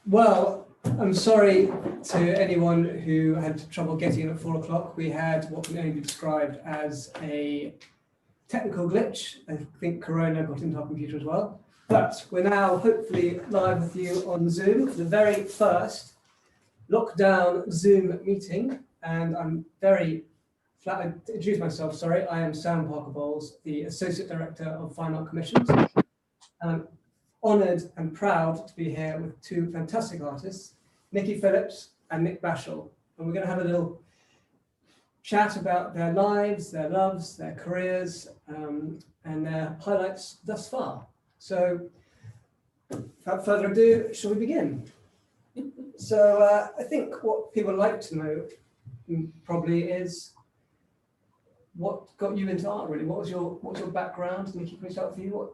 Well, I'm sorry to anyone who had trouble getting in at 4 o'clock. We had what can only be described as a technical glitch. I think Corona got into our computer as well. But we're now hopefully live with you on Zoom for the very first lockdown Zoom meeting. And I'm very flattered to introduce myself. Sorry, I am Sam Parker-Bowles, the Associate Director of Fine Art Commissions. I'm honoured and proud to be here with two fantastic artists, Nicky Phillips and Nick Bashall. And we're going to have a little chat about their lives, their loves, their careers, and their highlights thus far. So, without further ado, shall we begin? So, I think what people like to know probably is what got you into art. Really, what was your background? Nicky, can we start with you?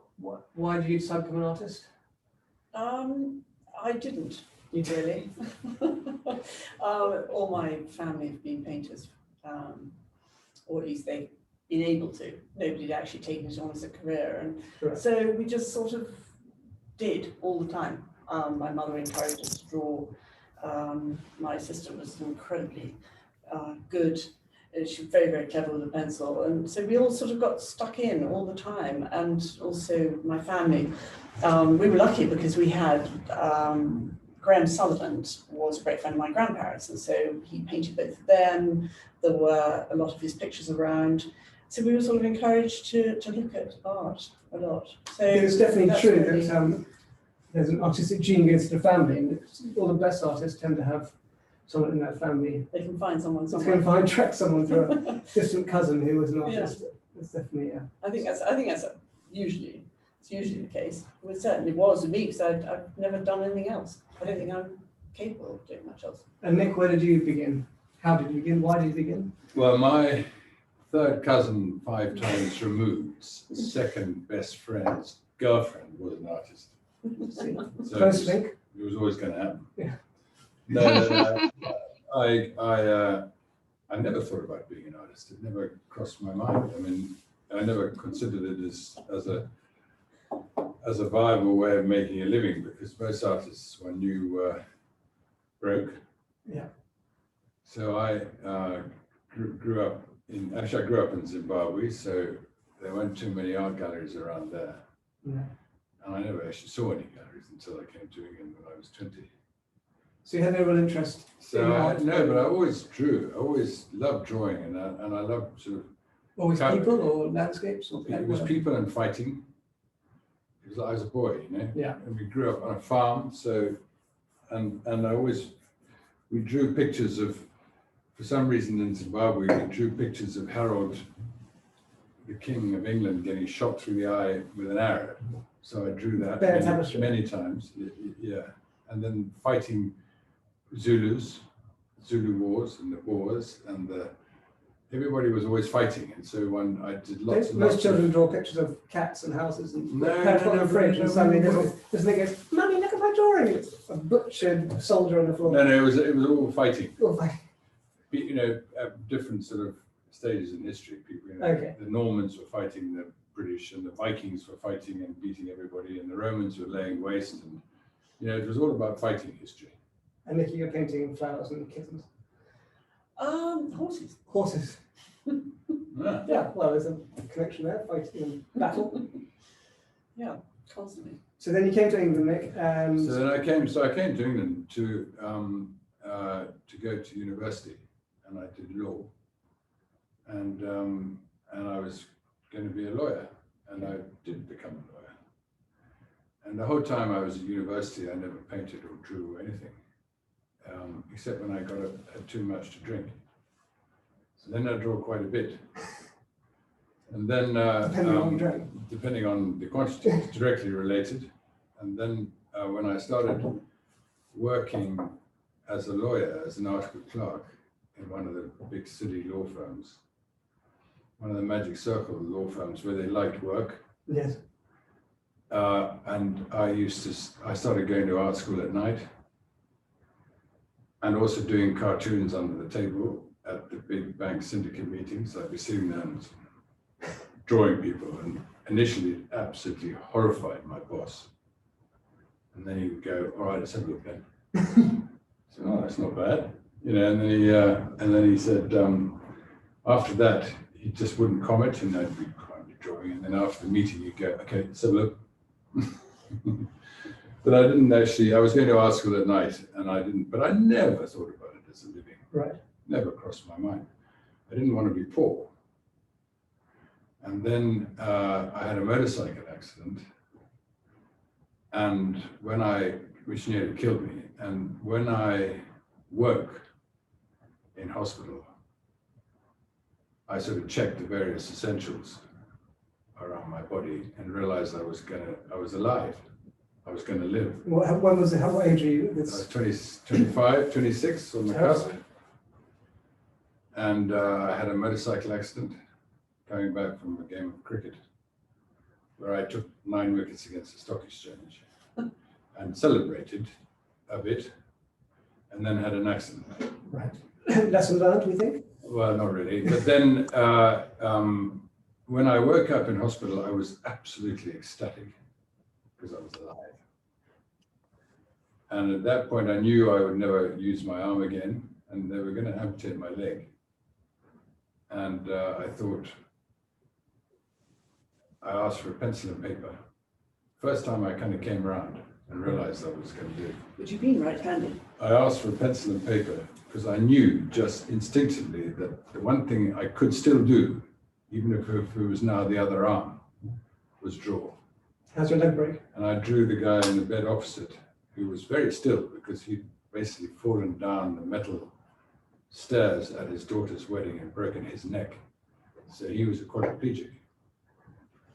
Why did you decide to become an artist? I didn't really. All my family have been painters, or at least they've been able to. Nobody had actually taken it on as a career, and Correct. so we just sort of did all the time. My mother encouraged us to draw. My sister was incredibly good. She was very, very clever with a pencil, and so we all sort of got stuck in all the time. And also my family, we were lucky because we had Graham Sutherland was a great friend of my grandparents, and so he painted both of them. There were a lot of his pictures around, so we were sort of encouraged to look at art a lot. So It's definitely true really, that there's an artistic gene goes to the family, and all the best artists tend to have someone in their family. they can find someone It's somewhere. going to track someone through a distant cousin who was an artist. It's definitely, yeah. I think that's usually the case. Well, it certainly was with me because I've never done anything else. I don't think I'm capable of doing much else. And Nick, where did you begin? How did you begin? Why did you begin? Well, my third cousin, 5 times removed, second best friend's girlfriend was an artist. So Close link. it was always going to happen. Yeah. No. I never thought about being an artist. It never crossed my mind. I mean, I never considered it as a viable way of making a living, because most artists, when you broke. Yeah. So I grew up in Zimbabwe, so there weren't too many art galleries around there. Yeah. And I never actually saw any galleries until I came to England when I was 20. So you had no real interest. So in art? no, but I always drew. I always loved drawing, and I loved sort of. Always people or landscapes? Or It was people and fighting. It was, I was a boy, you know. Yeah. And we grew up on a farm, so and we drew pictures of. For some reason in Zimbabwe, we drew pictures of Harold, the King of England, getting shot through the eye with an arrow. So I drew that many times. Yeah, and then fighting Zulu wars and the Boers, and everybody was always fighting. And so when I did lots and most lots children of, draw pictures of cats and houses and No, parents no, got no, a fridge, no, and suddenly no. there's Nick goes, "Mummy, look at my drawing." It's a butchered soldier on the floor. no, it was all fighting. Oh, my. You know, at different sort of stages in history, people. You know, Okay. The Normans were fighting the British, and the Vikings were fighting and beating everybody, and the Romans were laying waste, and you know, it was all about fighting history. And Nicky, you're painting flowers and kittens. Horses. Horses. Ah. Yeah, well, there's a connection there, fighting and battle. Yeah, constantly. So then you came to England, Nick, and So then I came to England to go to university, and I did law, and I was going to be a lawyer, and I did become a lawyer. And the whole time I was at university, I never painted or drew or anything, except when I had too much to drink. So then I draw quite a bit, and then depending on the quantity, it's directly related. And then when I started working as a lawyer, as an article clerk in one of the big city law firms, one of the Magic Circle law firms where they liked work. yes, And I started going to art school at night, and also doing cartoons under the table at the big bank syndicate meetings. I'd be sitting there and drawing people, and initially it absolutely horrified my boss. And then he would go, "All right, let's have a look then." So, oh, that's not bad. You know, and then he said, after that, he just wouldn't comment, and I'd be drawing, and then after the meeting, he'd go, okay, so look. But I didn't actually, I was going to ask her that night, and I didn't, but I never thought about it as a living. Right. Never crossed my mind. I didn't want to be poor. And then I had a motorcycle accident, and which nearly killed me. And when I woke in hospital, I sort of checked the various essentials around my body and realized I was alive. I was going to live. When was it? How age are you? I was 25, 26 on the cusp. And I had a motorcycle accident coming back from a game of cricket where I took 9 wickets against the stock exchange and celebrated a bit, and then had an accident. Right. Lesson learned, do you think? Well, not really. But then when I woke up in hospital, I was absolutely ecstatic because I was alive. And at that point, I knew I would never use my arm again, and they were going to amputate my leg. And I thought, I asked for a pencil and paper. First time I kind of came around and realized I was going to do it. Would you be right-handed? I asked for a pencil and paper because I knew just instinctively that the one thing I could still do, even if it was now the other arm, was draw. How's your leg break? And I drew the guy in the bed opposite, who was very still because he'd basically fallen down the metal stairs at his daughter's wedding and broken his neck. So he was a quadriplegic.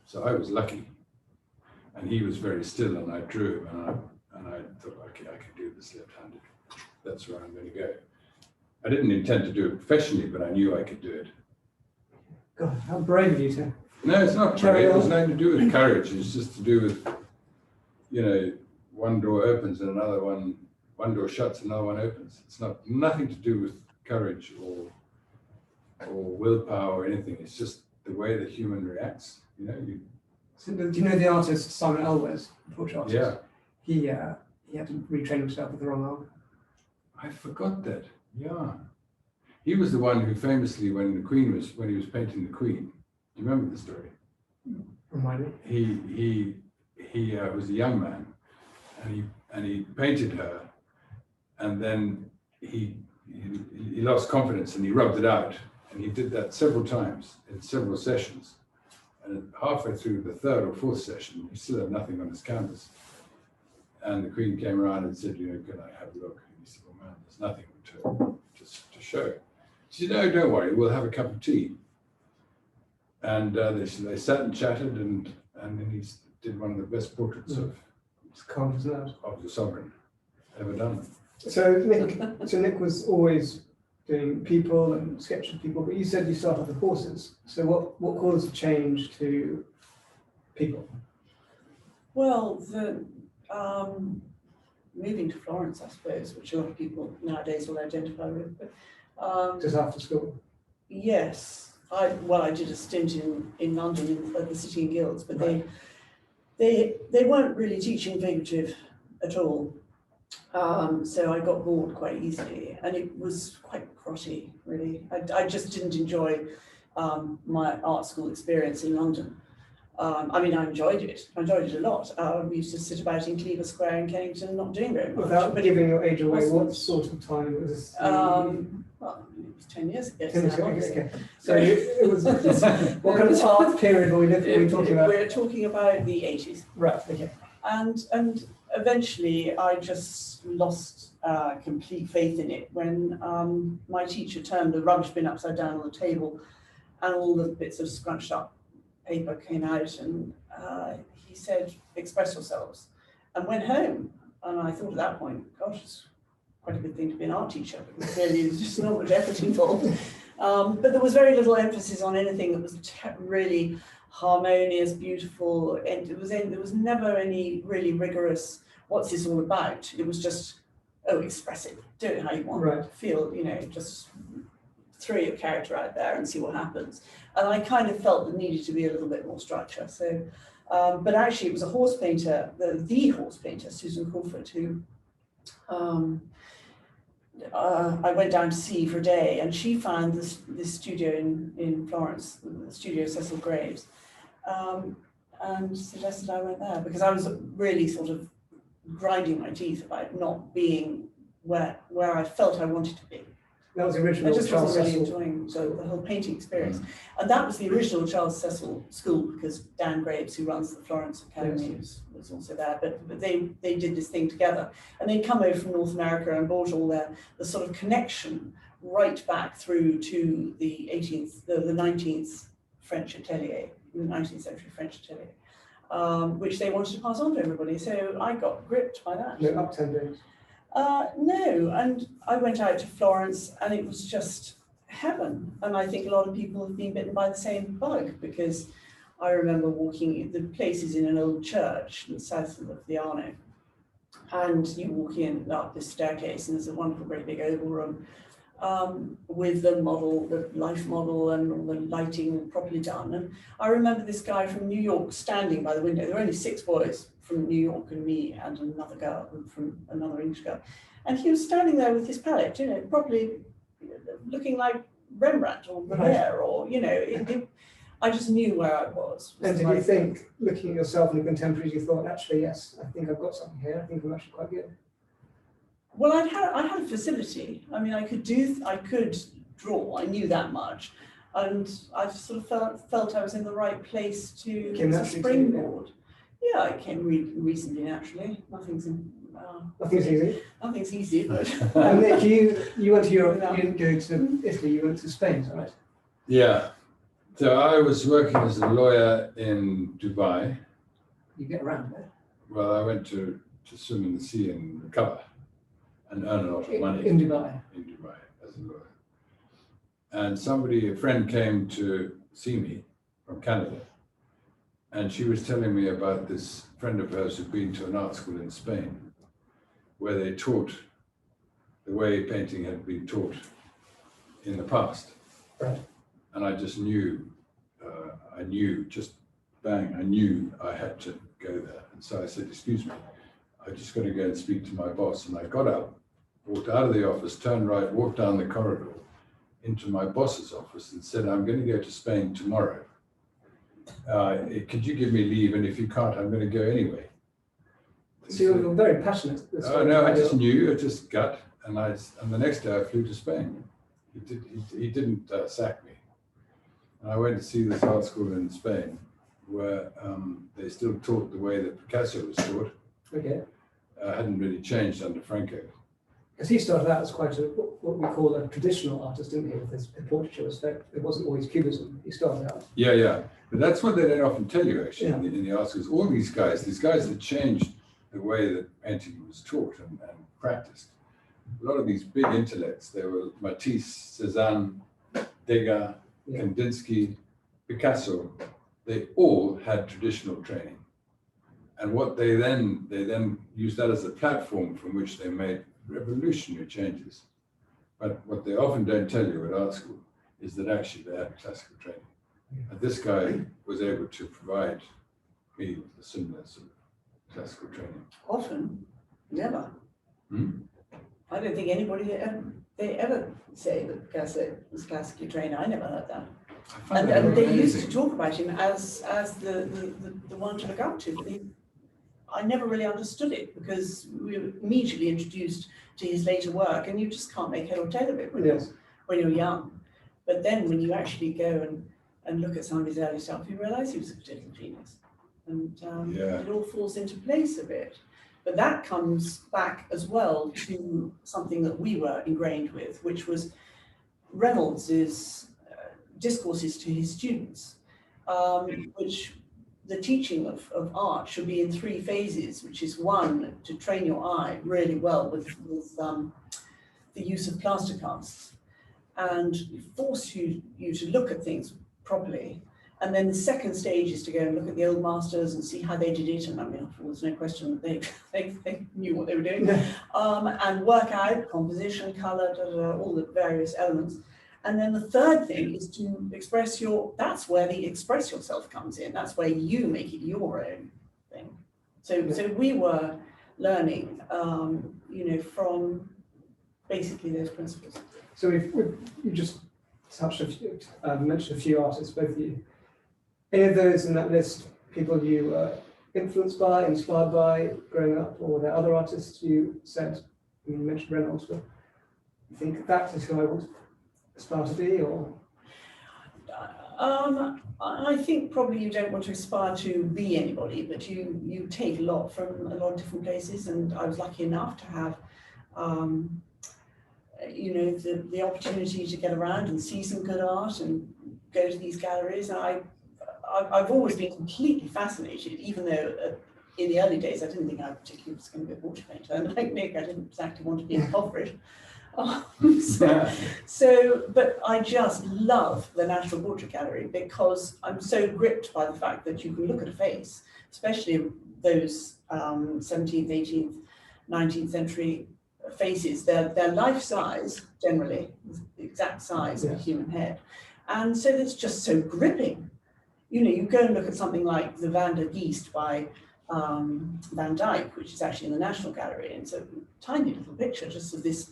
So I was lucky. And he was very still, and I drew him, and I thought, okay, I can do this left-handed. That's where I'm going to go. I didn't intend to do it professionally, but I knew I could do it. God, how brave of you to. No, it's not brave. It was nothing to do with courage. It's just to do with, you know, one door opens and another one door shuts, another one opens. It's nothing to do with courage or willpower or anything. It's just the way the human reacts. You know, So, do you know the artist Simon Elwes, the Portrait artist? Yeah. He had to retrain himself with the wrong arm. I forgot that. Yeah. He was the one who famously, when he was painting the Queen, do you remember the story? Remind me. He was a young man, and he painted her, and then he lost confidence and he rubbed it out, and he did that several times in several sessions. And halfway through the third or fourth session, he still had nothing on his canvas. And the Queen came around and said, you know, can I have a look? And he said, well, man, there's nothing to show. She said, no, don't worry, we'll have a cup of tea. And they sat and chatted, and then he did one of the best portraits of the sovereign ever done. So Nick was always doing people and sketching people, but you said you started with horses. So what caused the change to people? Well, the moving to Florence, I suppose, which a lot of people nowadays will identify with. But, just after school? Yes. I did a stint in London at the City and Guilds, but right. they weren't really teaching figurative at all. So I got bored quite easily, and it was quite grotty, really. I just didn't enjoy my art school experience in London. I mean, I enjoyed it a lot. We used to sit about in Cleaver Square in Kennington not doing very much. Without giving your age away, what sort of time was this? Well, it was 10 years ago. 10 years ago, okay. So it was, what kind of time period were we talking about? We're talking about the 80s. Right, okay. And eventually I just lost complete faith in it when my teacher turned the rubbish bin upside down on the table and all the bits of scrunched up paper came out, and he said, express yourselves, and went home. And I thought at that point, gosh, it's quite a good thing to be an art teacher, because clearly there's just not much effort involved. But there was very little emphasis on anything that was really harmonious, beautiful, and there was never any really rigorous, what's this all about? It was just, oh, express it, do it how you want, right. Feel, just throw your character out there and see what happens. And I kind of felt there needed to be a little bit more structure. So, but actually it was a horse painter, the horse painter, Susan Crawford, who I went down to see for a day, and she found this studio in Florence, the studio Cecil Graves, and suggested I went there because I was really sort of grinding my teeth about not being where I felt I wanted to be. That was the I original just Charles wasn't really Cecil. enjoying the whole painting experience. And that was the original Charles Cecil school, because Dan Graves, who runs the Florence Academy, was also there. But they did this thing together. And they'd come over from North America and brought all the sort of connection right back through to the 19th French atelier, the 19th century French atelier, which they wanted to pass on to everybody. So I got gripped by that. No, up 10 days. No, and I went out to Florence and it was just heaven. And I think a lot of people have been bitten by the same bug, because I remember walking, the place is in an old church in the south of the Arno, and you walk in up this staircase and there's a wonderful great big oval room with the life model and all the lighting properly done. And I remember this guy from New York standing by the window. There were only 6 boys from New York and me and another girl from another English girl. And he was standing there with his palette, properly looking like Rembrandt or Vermeer, or, I just knew where I was. And did you think, looking at yourself and the contemporaries, you thought, actually, yes, I think I've got something here. I think I'm actually quite good. Well, I had a facility. I mean, I could draw. I knew that much, and I sort of felt I was in the right place to springboard. Yeah, it came reasonably naturally. Nothing's easy. Nothing's easy, but. And Nick, you went to Europe. You didn't go to Italy. You went to Spain, is that right? Yeah. So I was working as a lawyer in Dubai. You get around there. Well, I went to swim in the sea and recover and earn a lot of money. In Dubai? In Dubai, as a lawyer. And a friend came to see me from Canada, and she was telling me about this friend of hers who'd been to an art school in Spain, where they taught the way painting had been taught in the past. Right. And I just knew, I knew I had to go there. And so I said, excuse me, I just got to go and speak to my boss. And I got up, walked out of the office, turned right, walked down the corridor into my boss's office and said, I'm going to go to Spain tomorrow. Could you give me leave? And if you can't, I'm going to go anyway. So you're very passionate. Oh, no, I just knew, it just gut. And the next day I flew to Spain. He didn't sack me. And I went to see this art school in Spain, where they still taught the way that Picasso was taught. Okay. Hadn't really changed under Franco. Because he started out as quite what we call a traditional artist, didn't he, with his portraiture aspect. It wasn't always cubism. He started out. Yeah. But that's what they don't often tell you, actually, Yeah. in the art schools. All these guys that changed the way that painting was taught and practiced. A lot of these big intellects, they were Matisse, Cézanne, Degas, Kandinsky, Picasso, they all had traditional training. And what they then used that as a platform from which they made revolutionary changes. But what they often don't tell you at art school is that actually they had classical training. And this guy was able to provide me with a similar sort of classical training. Often, never. Hmm? I don't think anybody they ever say that Picasso was classically trained. I never heard that. And they used to talk about him as the one to look up to. But I never really understood it, because we were immediately introduced to his later work, and you just can't make head or tail of it when you're young. But then when you actually go and look at some of his early stuff, you realise he was a little genius, and it all falls into place a bit. But that comes back as well to something that we were ingrained with, which was Reynolds's discourses to his students, which the teaching of art should be in 3 phases, which is 1, to train your eye really well with the use of plaster casts, and force you to look at things properly. And then the second stage is to go and look at the old masters and see how they did it. And I mean, after all, there's no question that they knew what they were doing. And work out composition, color, all the various elements. And then the third thing is to express that's where the express yourself comes in. That's where you make it your own thing. So we were learning, from basically those principles. So you just touched mentioned a few artists, both of you. Any of those in that list, people you were influenced by, inspired by growing up, or were there other artists you said, you mentioned Reynolds, but you think that is who I would aspire to be, or? I think probably you don't want to aspire to be anybody, but you take a lot from a lot of different places, and I was lucky enough to have the opportunity to get around and see some good art and go to these galleries. And I've always been completely fascinated, even though in the early days I didn't think I particularly was going to be a portrait painter, and like Nick, I didn't exactly want to be impoverished. But I just love the National Portrait Gallery because I'm so gripped by the fact that you can look at a face, especially those 17th, 18th, 19th century faces. They're life size generally, the exact size of a human head, and so it's just so gripping. You go and look at something like the Van der Geest by Van Dyck, which is actually in the National Gallery, and it's a tiny little picture just of this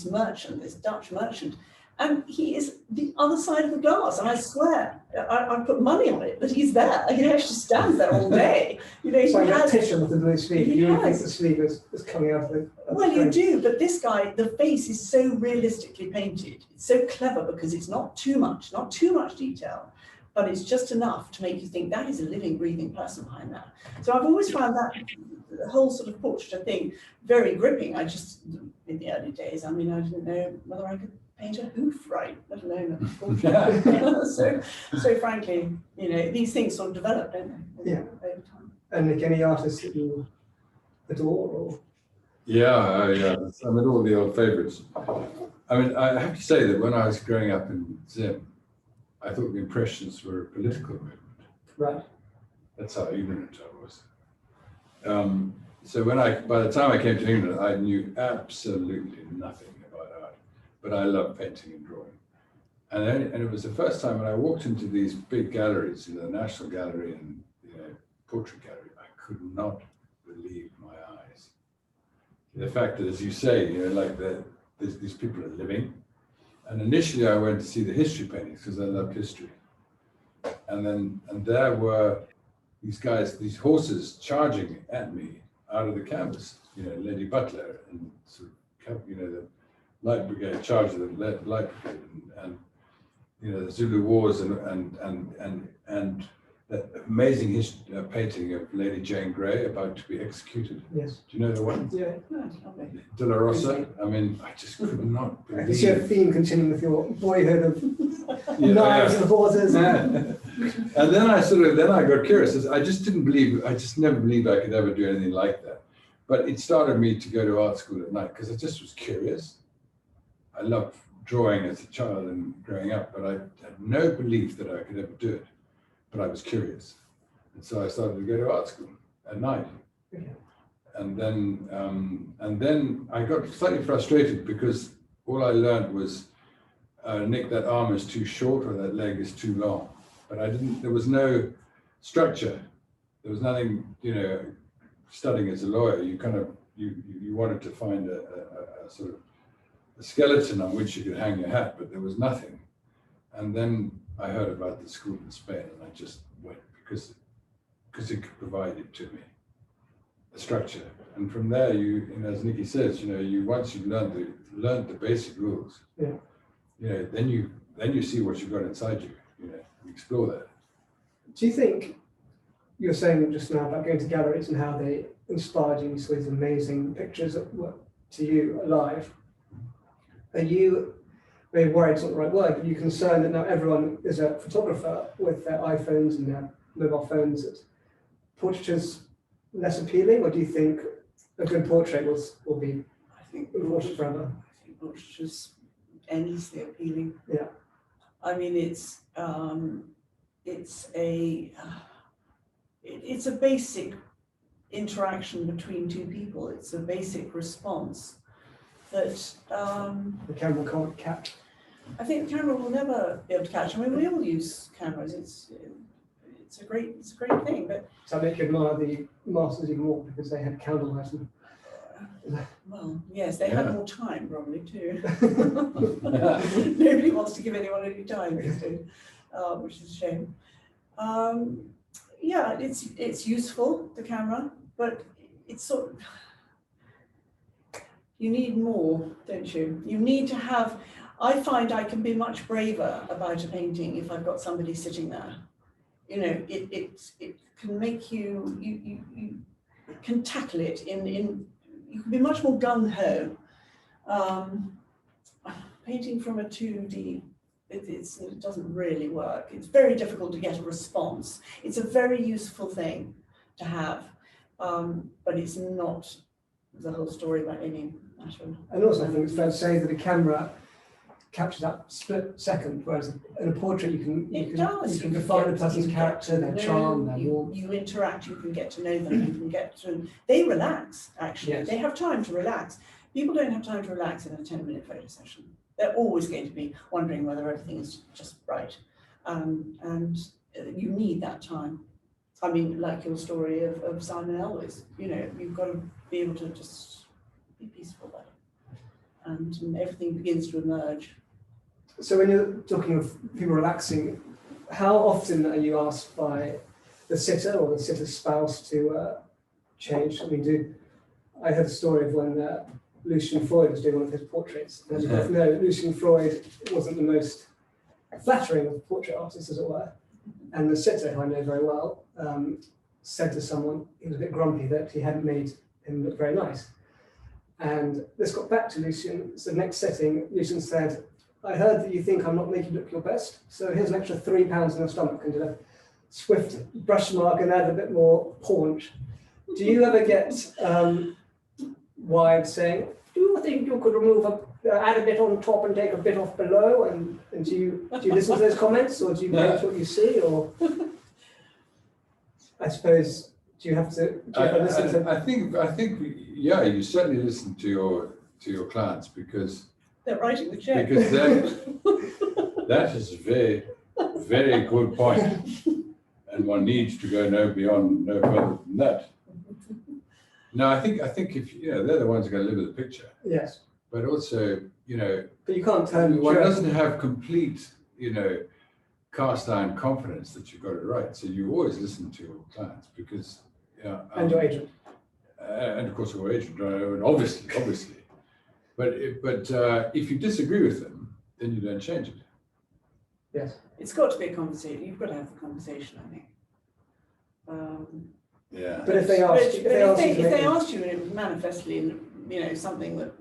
merchant, this Dutch merchant, and he is the other side of the glass, and I swear, I put money on it that he's there. He actually stands there all day. It's like that picture with the blue sleeve. You really think the sleeve is coming out of the Well, you do, but this guy, the face is so realistically painted. It's so clever because it's not too much detail, but it's just enough to make you think that is a living, breathing person behind that. So I've always found that the whole sort of portrait thing very gripping. I just, in the early days, I didn't know whether I could paint a hoof right, let alone a portrait. so frankly, these things sort of develop, don't they? Over time. And Nick, any artists that you adore? Or? Yeah, I'm at all the old favourites. I have to say that when I was growing up in Zim, I thought the Impressions were a political movement. Right. That's how ignorant I was. So by the time I came to England, I knew absolutely nothing about art, but I loved painting and drawing. And it was the first time when I walked into these big galleries, the National Gallery and Portrait Gallery, I could not believe my eyes. The fact that, as you say, these people are living. And initially I went to see the history paintings because I loved history. And there were these guys, these horses charging at me out of the canvas, Lady Butler and the Light Brigade, charge of the Light Brigade, and the Zulu Wars and that amazing painting of Lady Jane Grey about to be executed. Yes. Do you know the one? Yeah. De La Rosa. I just could not believe. I can see a theme continuing with your boyhood of knives and horses. And then I got curious. I just never believed I could ever do anything like that. But it started me to go to art school at night because I just was curious. I loved drawing as a child and growing up, but I had no belief that I could ever do it. But I was curious. And so I started to go to art school at night. Okay. And then I got slightly frustrated because all I learned was, Nick, that arm is too short or that leg is too long. But there was no structure. There was nothing, studying as a lawyer, you wanted to find a sort of a skeleton on which you could hang your hat, but there was nothing. And then I heard about the school in Spain and I just went because it could provide it to me, a structure. And from there, as Nicky says, once you've learned the basic rules, then you see what you've got inside you, you explore that. Do you think, you were saying just now about going to galleries and how they inspired you, saw these amazing pictures that were to you alive. Are you maybe worried, it's not the right word, but are you concerned that now everyone is a photographer with their iPhones and their mobile phones, that portraiture's less appealing, or do you think a good portrait will be watched forever? I think portraiture's endlessly appealing. Yeah. It's a basic interaction between two people. It's a basic response that The camera can't catch. I think the camera will never be able to catch. We all use cameras. It's a great thing. But So I make you admire the masters even more because they had candlelight and Well, yes, they had Yeah. more time probably too. Nobody wants to give anyone any time these days, which is a shame. Yeah, it's useful, the camera, but it's sort of, you need more, don't you? You need to have, I find I can be much braver about a painting if I've got somebody sitting there. You know, it can make you can tackle it in you can be much more gung-ho. Painting from a 2D, it doesn't really work. It's very difficult to get a response. It's a very useful thing to have, but it's not the whole story by any matter. And also, I think it's fair to say that a camera captures that split second, whereas in a portrait you can define a person's character, their charm, their warmth. You interact, you can get to know them, you can get to, they relax actually. Yes. They have time to relax. People don't have time to relax in a 10-minute photo session. They're always going to be wondering whether everything is just right. And you need that time. I mean, like your story of Simon Elwes, you know, you've got to be able to just be peaceful about it. And everything begins to emerge. So when you're talking of people relaxing, how often are you asked by the sitter or the sitter's spouse to change? I mean, I heard a story of when Lucian Freud was doing one of his portraits. And as you both know, Lucian Freud wasn't the most flattering of portrait artists, as it were. And the sitter, who I know very well, said to someone, he was a bit grumpy that he hadn't made him look very nice. And this got back to Lucian. So next setting, Lucian said, I heard that you think I'm not making you look your best, so here's an extra £3 in your stomach and did a swift brush mark and add a bit more paunch. Do you ever get wives saying, do you think you could add a bit on top and take a bit off below? And do you listen to those comments, or do you paint what you see? Or I suppose, do you have to listen to? I think, yeah, you certainly listen to your clients because they're writing the check. Because that is a very, very good point, and one needs to go no further than that. No, I think if they're the ones who are going to live with the picture. Yes. But also, But you can't turn. One doesn't have complete, cast iron confidence that you've got it right. So you always listen to your clients because. And your agent. And of course your agent, and obviously. But if you disagree with them, then you don't change it. Yes. It's got to be a conversation. You've got to have the conversation, I think. Yeah. But if they asked you, and it was manifestly, something that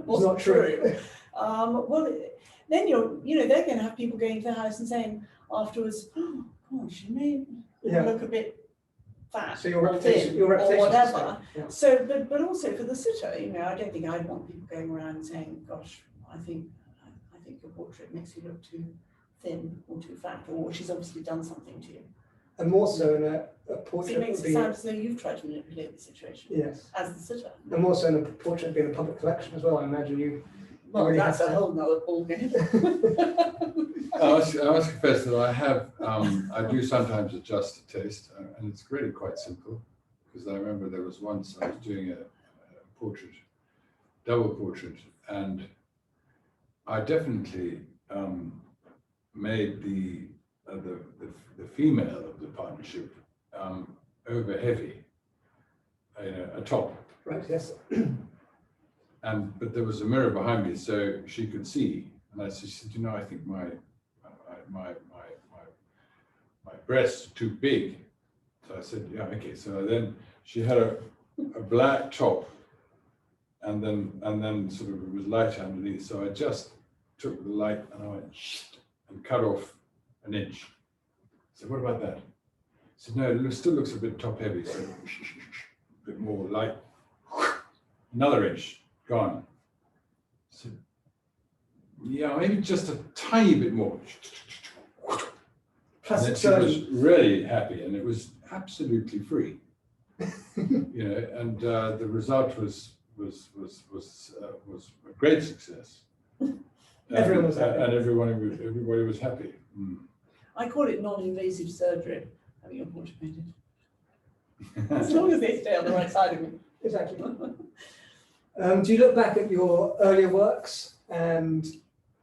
wasn't not true. Well, then they're going to have people going to the house and saying afterwards, oh gosh, you may look a bit fat, so your or reputation, or whatever. Yeah. So, but also for the sitter, I don't think I'd want people going around saying, "Gosh, I think your portrait makes you look too thin or too fat," or she's obviously done something to you. And more so in a portrait. So it makes it sound as though you've tried to manipulate the situation. Yes. As the sitter. And more so in a portrait being a public collection as well. I imagine you. Well, really that's a whole nother ballgame. I must confess that I have, I do sometimes adjust the taste, and it's really quite simple, because I remember there was once I was doing a portrait, double portrait, and I definitely made the female of the partnership over heavy, a top. Right. Yes. But there was a mirror behind me, so she could see. And she said, I think my breasts are too big. So I said, yeah, okay. So then she had a black top, and then sort of it was light underneath. So I just took the light and I went and cut off an inch. So what about that? I said, no, it still looks a bit top heavy. So a bit more light. Another inch. Gone. So, yeah, maybe just a tiny bit more. Plastic she was surgeon. really happy, and it was absolutely free. And the result was a great success. Everyone was happy. And everybody was happy. Mm. I call it non-invasive surgery, having your portrait painted. As long as they stay on the right side of me. Exactly. Do you look back at your earlier works and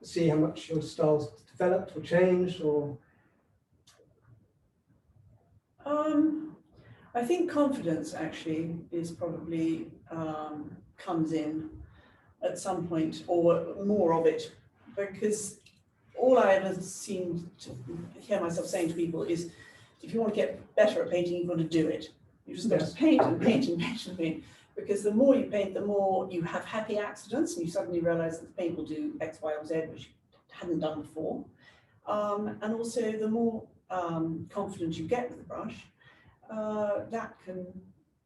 see how much your style's developed or changed, or? I think confidence actually is probably comes in at some point, or more of it, because all I ever seem to hear myself saying to people is, if you want to get better at painting, you've got to do it. You just got to paint and paint and paint and paint. Because the more you paint, the more you have happy accidents, and you suddenly realize that the paint will do X, Y, or Z, which you hadn't done before. And also, the more confident you get with the brush, that can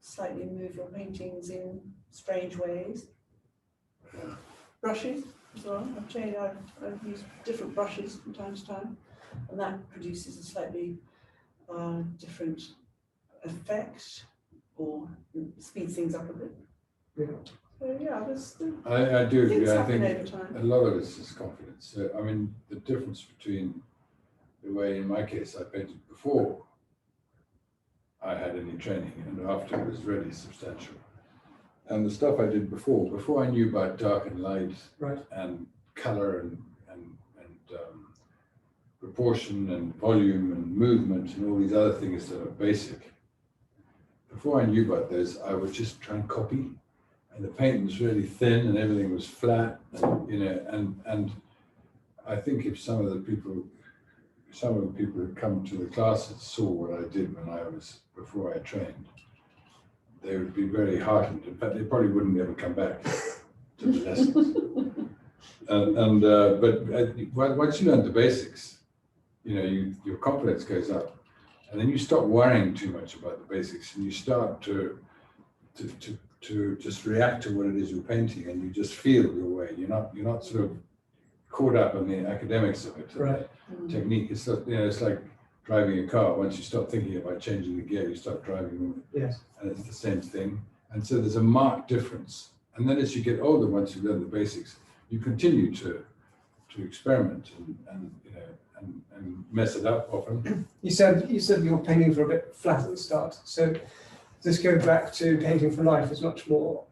slightly move your paintings in strange ways. Brushes as well. I've used different brushes from time to time, and that produces a slightly different effect, or speeds things up a bit. Yeah. So yeah, I do agree. things I happen think over time. a lot of it's just confidence. So, I mean, the difference between the way, in my case, I painted before I had any training and after was really substantial. And the stuff I did before I knew about dark and light, Right. and color and proportion and volume and movement and all these other things that are basic. Before I knew about those, I would just try and copy, and the paint was really thin and everything was flat, and I think if some of the people who come to the classes saw what I did before I trained, they would be very heartened. In fact, they probably wouldn't ever come back to the lessons. But once you learn the basics, your confidence goes up, and then you stop worrying too much about the basics, and you start to just react to what it is you're painting, and you just feel your way. You're not sort of caught up in the academics of it. Right. Technique. It's it's like driving a car. Once you stop thinking about changing the gear, you start driving. Yes. And it's the same thing. And so there's a marked difference. And then as you get older, once you learn the basics, you continue to experiment and mess it up often. You said your paintings were a bit flat at the start. So this goes back to painting from life is much more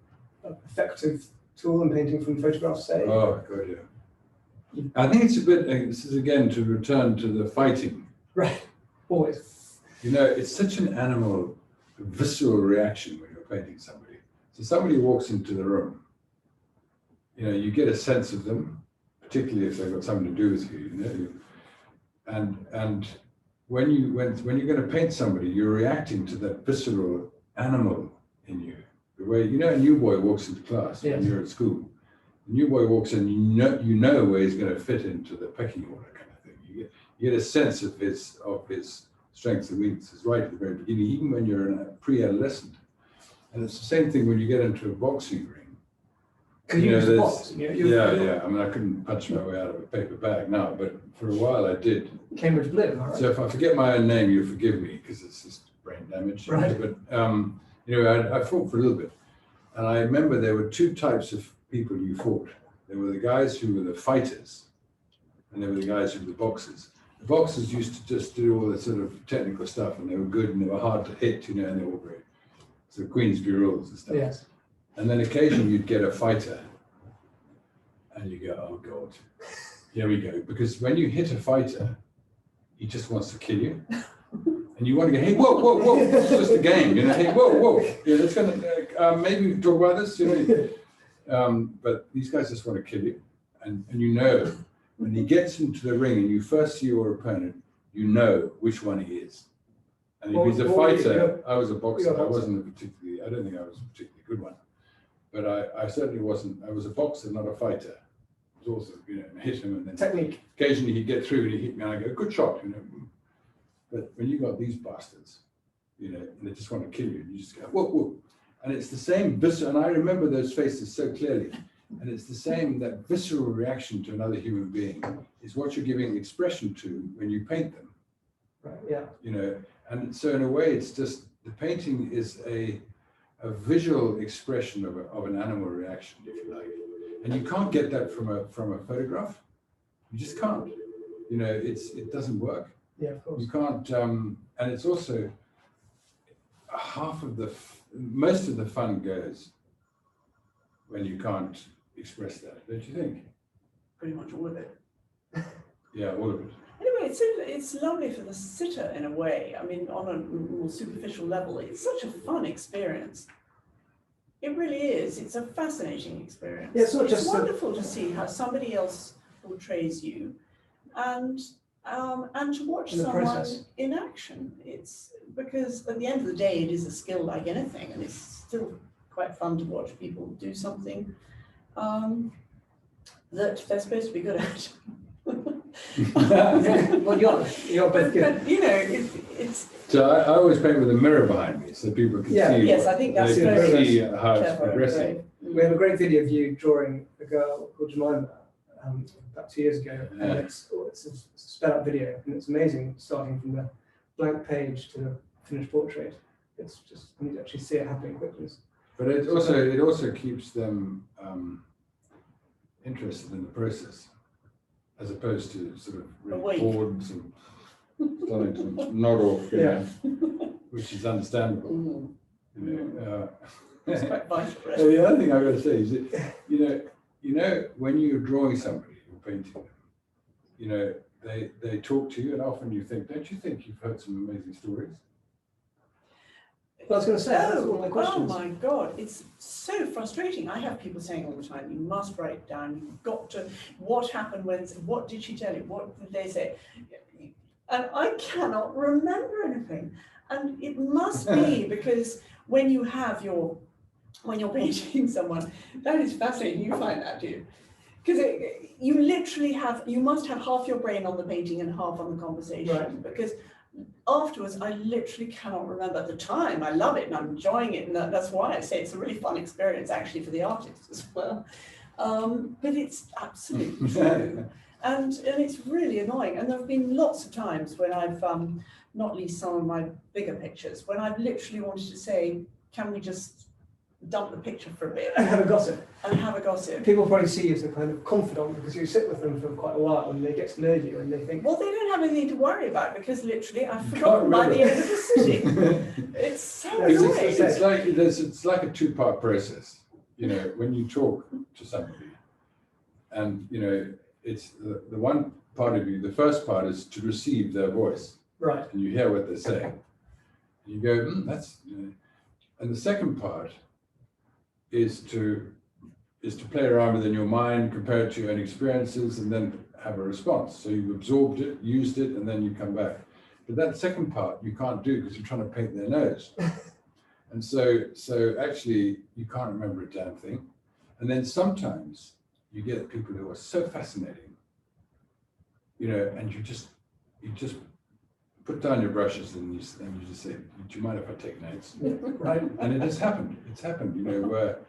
effective tool than painting from photographs, say. Oh, God, yeah. I think it's a bit, this is again to return to the fighting. Right, always. It's such an animal, visceral reaction when you're painting somebody. So somebody walks into the room, you get a sense of them, particularly if they've got something to do with you, and when you're going to paint somebody, you're reacting to that visceral animal in you. The way, a new boy walks into class when you're at school. The new boy walks in, you know where he's going to fit into the pecking order kind of thing. You get a sense of his strengths and weaknesses right at the very beginning, even when you're a pre-adolescent. And it's the same thing when you get into a boxing ring. Box. Yeah. I mean, I couldn't punch my way out of a paper bag now, but for a while I did. Cambridge Blue, all right. So if I forget my own name, you'll forgive me because it's just brain damage. Right. But I fought for a little bit, and I remember there were two types of people you fought. There were the guys who were the fighters, and there were the guys who were the boxers. The boxers used to just do all the sort of technical stuff, and they were good and they were hard to hit, and they were all great. So Queensberry rules and stuff. Yes. And then occasionally you'd get a fighter, and you go, oh God, here we go. Because when you hit a fighter, he just wants to kill you. And you want to go, hey, whoa, it's just a game, hey, whoa. Yeah, let's maybe we can talk about this. But these guys just want to kill you. And when he gets into the ring and you first see your opponent, you know which one he is. And if he's a fighter, I was a boxer. I don't think I was a particularly good one. But I certainly wasn't. I was a boxer, not a fighter. I was also, hit him and then technique. Occasionally he'd get through and he'd hit me and I go, good shot, But when you got these bastards, and they just want to kill you, and you just go, whoa. And it's the same and I remember those faces so clearly. And it's the same, that visceral reaction to another human being is what you're giving expression to when you paint them. Right, yeah. And so in a way, it's just, the painting is a visual expression of an animal reaction, if you like. And you can't get that from a photograph. You just can't. It doesn't work. Yeah, of course. You can't, and it's also most of the fun goes when you can't express that, don't you think? Pretty much all of it. Yeah, all of it. Anyway, it's lovely for the sitter in a way. I mean, on a more superficial level, it's such a fun experience. It really is. It's a fascinating experience. Yeah, it's not just wonderful to see how somebody else portrays you, and to watch in the someone process. in action. It's because at the end of the day, it is a skill like anything, and it's still quite fun to watch people do something that they're supposed to be good at. Well, you're both good. But you know, it's So I always paint with a mirror behind me so people can Yeah. see. Yes, I think that's they can very see how it's clever, progressing. great. We have a great video of you drawing a girl called Jemima about 2 years ago, Yeah. and it's a sped up video, and it's amazing starting from the blank page to the finished portrait. It's just, you actually see it happening quickly. But it also keeps them interested in the process, as opposed to sort of really Awake. bored and starting to nod off, you Yeah. know, which is understandable. Mm. You know, It's quite vital. Right? and the other thing I've got to say is that, you know, when you're drawing somebody or painting them, you know, they talk to you, and often you think, don't you think you've heard some amazing stories? Well, I was going to say, that's one of my Oh questions. my God, it's so frustrating. I have people saying all the time, you must write it down, you've got to, what happened when, what did she tell you, what did they say? And I cannot remember anything. And it must be because when you're painting someone, that is fascinating, you find that, do you? Because you literally you must have half your brain on the painting and half on the conversation. Right. Because afterwards, I literally cannot remember. At the time, I love it and I'm enjoying it, and that's why I say it's a really fun experience actually for the artist as well. But it's absolutely true, and it's really annoying. And there have been lots of times when I've, not least some of my bigger pictures, when I've literally wanted to say, can we just dump the picture for a bit And have a gossip. and have a gossip? People probably see you as a kind of confidant because you sit with them for quite a while and they get to know you and they think, Well, they don't have anything to worry about because literally I've You forgotten can't by the remember. end of the sitting. It's so It's- annoying. It's like a two-part process. You know, when you talk to somebody, and you know, it's the one part of you. The first part is to receive their voice, right, and you hear what they're saying. And you go, that's. You know. And the second part is to play around within your mind, compare it to your own experiences, and then have a response. So you've absorbed it, used it, and then you come back. But that second part you can't do because you're trying to paint their nose. And so actually you can't remember a damn thing. And then sometimes you get people who are so fascinating, you know, and you just put down your brushes and you just say, do you mind if I take notes? right. And it has happened. It's happened, you know, where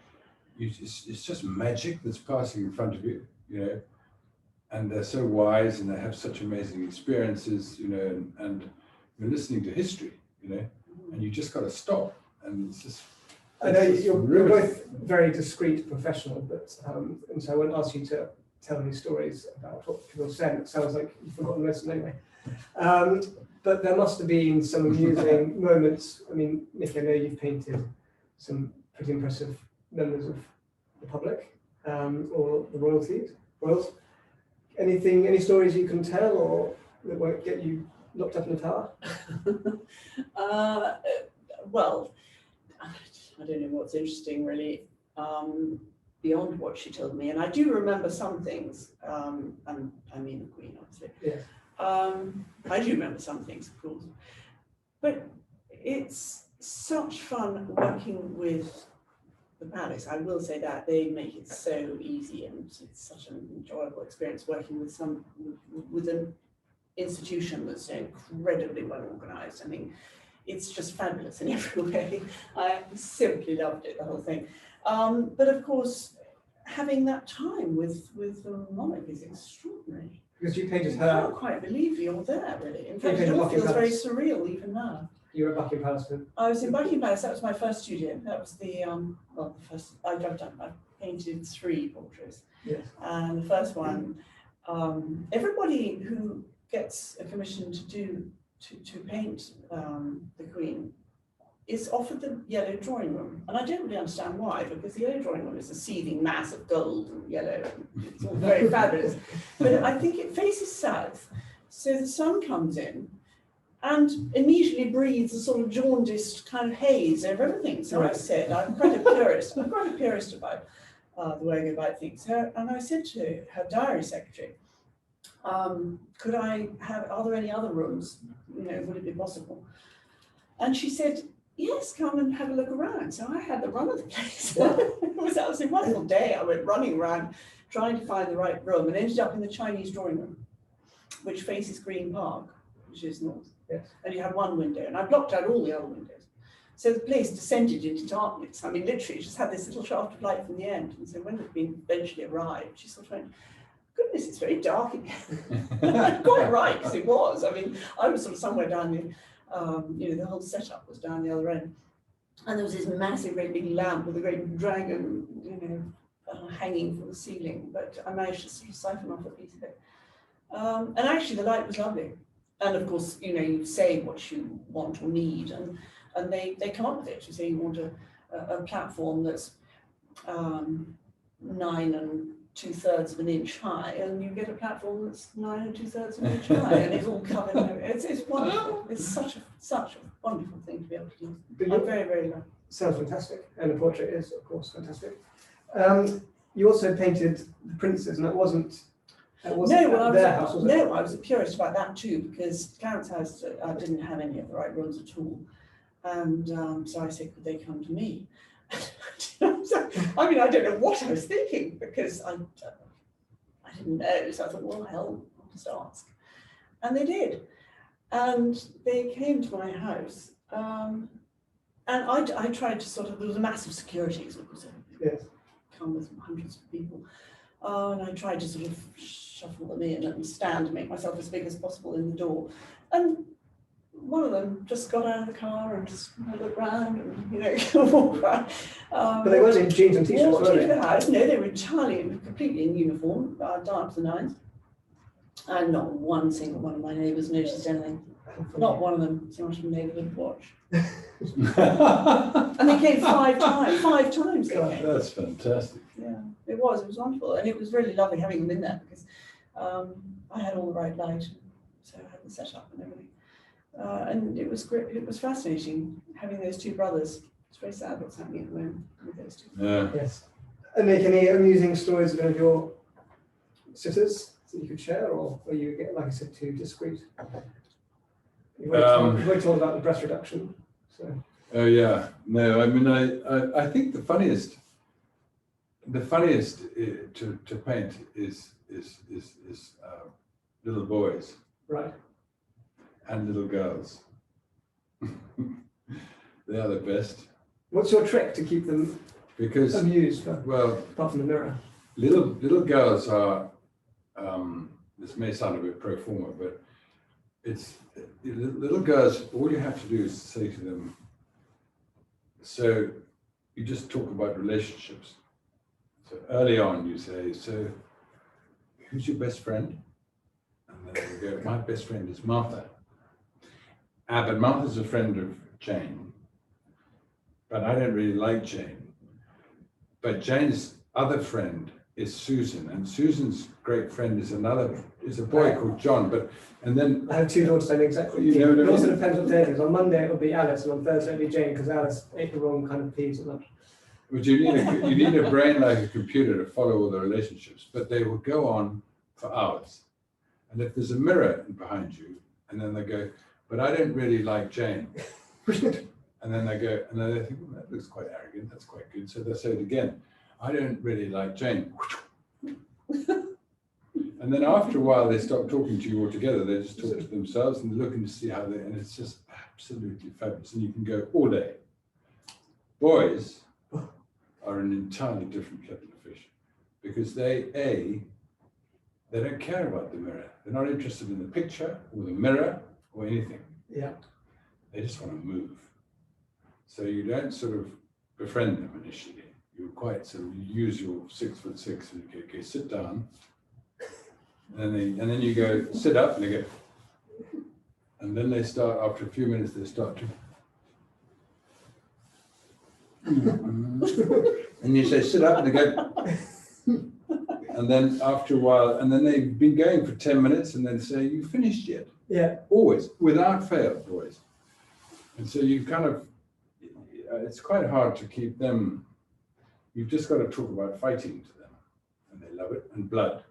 it's just magic that's passing in front of you, you know, and they're so wise and they have such amazing experiences, you know, and you're listening to history, you know, and you just got to stop. And it's just. I know it's just you're really- both very discreet professional, but and so I won't ask you to tell any stories about what people said. It sounds like you've forgotten most of them anyway. But there must have been some amusing moments. I mean, Nicky, I know you've painted some pretty impressive members of the public or the royals. Any stories you can tell or that won't get you locked up in the tower? Well, I don't know what's interesting really, beyond what she told me. And I do remember some things, and I mean the Queen, obviously. Yes. I do remember some things, of course. But it's such fun working with the palace. I will say that they make it so easy, and it's such an enjoyable experience working with an institution that's so incredibly well organized. I mean, it's just fabulous in every way. I simply loved it, the whole thing. But of course, having that time with the monarch is extraordinary. Because you painted I can't her, quite believe you're there, really. In You fact, it painted all feels Buckingham very Palace. surreal even now. you were at Buckingham Palace for I was in Buckingham Palace. That was my first studio. That was the well, the first. I've painted 3 portraits, yes. and the first one, everybody who gets a commission to paint the Queen is offered the yellow drawing room. And I don't really understand why, because the yellow drawing room is a seething mass of gold and yellow. And it's all very fabulous. But I think it faces south. So the sun comes in and immediately breathes a sort of jaundiced kind of haze over everything. So I said, I'm quite a purist. I'm quite a purist about the way I go about things. And I said to her diary secretary, could I have, are there any other rooms? You know, would it be possible? And she said, yes, come and have a look around. So I had the run of the place. It was absolutely a wonderful day. I went running around trying to find the right room and ended up in the Chinese drawing room, which faces Green Park, which is north. Yes. And you have one window, and I blocked out all the other windows. So the place descended into darkness. I mean, literally, it just had this little shaft of light from the end. And so when it eventually arrived, she sort of went, goodness, it's very dark in here. Quite right, because it was. I mean, I was sort of somewhere down the, you know, the whole setup was down the other end. And there was this massive, great big lamp with a great dragon, you know, hanging from the ceiling. But I managed to sort of siphon off a piece of it. And actually, the light was lovely. And of course, you know, you say what you want or need, and they come up with it. You say you want a platform that's 9 2/3 of an inch high, and you get a platform that's 9 2/3 of an inch high, and it's all covered. It's wonderful. It's such a wonderful thing to be able to do. I'm very, very lucky. Sounds fantastic, and the portrait is, of course, fantastic. You also painted the princes, and that wasn't. No, well, their house, was it? no, I was a purist about that too, because Clarence House didn't have any of the right rooms at all. And so I said, could they come to me? So, I mean, I don't know what I was thinking, because I didn't know. So I thought, well, hell, I'll just ask. And they did. And they came to my house. And I tried to sort of, there was a massive security, because it was Yes. come with hundreds of people. And I tried to sort of shuffle them in and stand and make myself as big as possible in the door. And one of them just got out of the car and just had a look around and, you know, walked around. But they weren't in jeans and t-shirts, Walked were into they? the house. No, they were entirely, completely in uniform, down up to the nines. And not one single one of my neighbours noticed anything. Not one of them so much of a neighbourhood watch. And they came 5 times. 5 times they came. That's fantastic. Yeah, it was wonderful. And it was really lovely having them in there, because I had all the right light, so I had the setup and everything. And it was great. It was fascinating having those 2 brothers. It's very sad what's happening at the moment with those 2. Yeah. Yes. And make any amusing stories of any of your sitters that you could share, or were you, like I said, too discreet? You've already told about the breast reduction. So. Oh yeah. No, I mean, I think the funniest to paint is little boys. Right. And little girls. They are the best. What's your trick to keep them amused? Well, apart from the mirror. Little girls are. This may sound a bit pro forma, but it's little girls. All you have to do is say to them. So you just talk about relationships. So early on, you say, "So who's your best friend?" And then you go, "My best friend is Martha." But Martha's a friend of Jane. But I don't really like Jane. But Jane's other friend is Susan, and Susan's great friend is a boy called John. And then I have 2 daughters named exactly. You know what I mean? It also depends what day it is. On Monday it will be Alice, and on Thursday it will be Jane, because Alice ate the wrong kind of peas at lunch. But you need a brain like a computer to follow all the relationships. But they will go on for hours. And if there's a mirror behind you, and then they go, "But I don't really like Jane." And then they go, and then they think, "Well, that looks quite arrogant, that's quite good." So they say it again, "I don't really like Jane." And then after a while, they stop talking to you altogether. They just talk to themselves and they're looking to see how they, and it's just absolutely fabulous. And you can go all day. Boys are an entirely different kettle of fish, because they don't care about the mirror. They're not interested in the picture or the mirror or anything. Yeah. They just want to move. So you don't sort of befriend them initially. You quite sort of use your 6'6" and you go, "Okay, sit down." And then you go, "Sit up," and they go. And then they start, after a few minutes, they start to. And you say, sit up, and they go, and then after a while, and then they've been going for 10 minutes, and then say, you finished yet? Yeah. Always, without fail, always. And so you kind of, it's quite hard to keep them, you've just got to talk about fighting to them, and they love it, and blood.